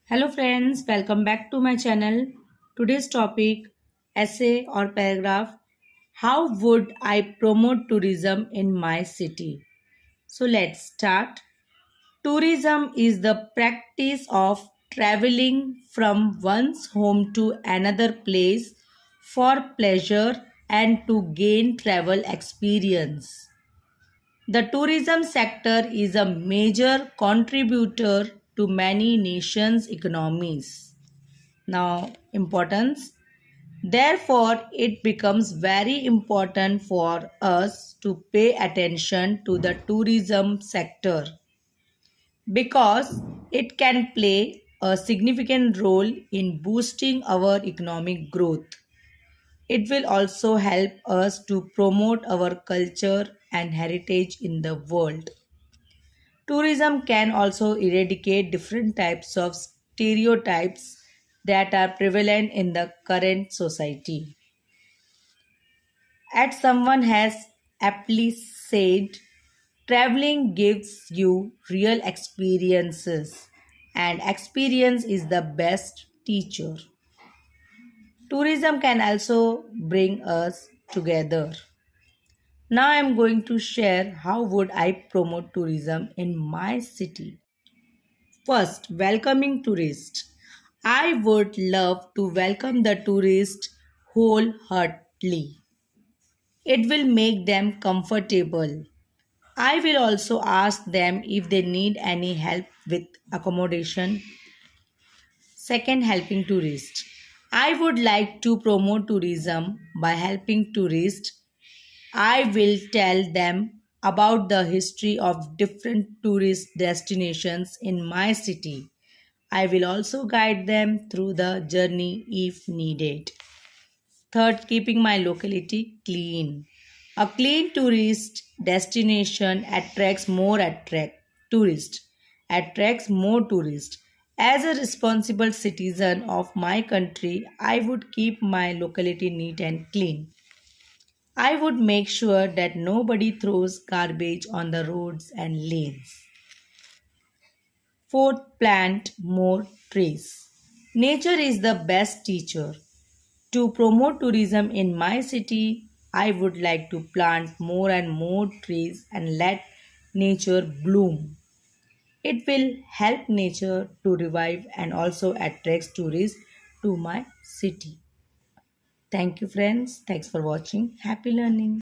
Hello friends, welcome back to my channel. Today's topic essay or paragraph. How would I promote tourism in my city? So let's start. Tourism is the practice of traveling from one's home to another place for pleasure and to gain travel experience. The tourism sector is a major contributor to many nations' economies. Now, importance. Therefore, it becomes very important for us to pay attention to the tourism sector because it can play a significant role in boosting our economic growth. It will also help us to promote our culture and heritage in the world. Tourism can also eradicate different types of stereotypes that are prevalent in the current society. As someone has aptly said, traveling gives you real experiences, and experience is the best teacher. Tourism can also bring us together. Now I am going to share how would I promote tourism in my city. First, welcoming tourists. I would love to welcome the tourists wholeheartedly. It will make them comfortable. I will also ask them if they need any help with accommodation. Second, helping tourists. I would like to promote tourism by helping tourists. I will tell them about the history of different tourist destinations in my city. I will also guide them through the journey if needed. Third, keeping my locality clean. A clean tourist destination attracts more tourists. As a responsible citizen of my country, I would keep my locality neat and clean. I would make sure that nobody throws garbage on the roads and lanes. Fourth, plant more trees. Nature is the best teacher. To promote tourism in my city, I would like to plant more and more trees and let nature bloom. It will help nature to revive and also attracts tourists to my city. Thank you friends. Thanks for watching. Happy learning.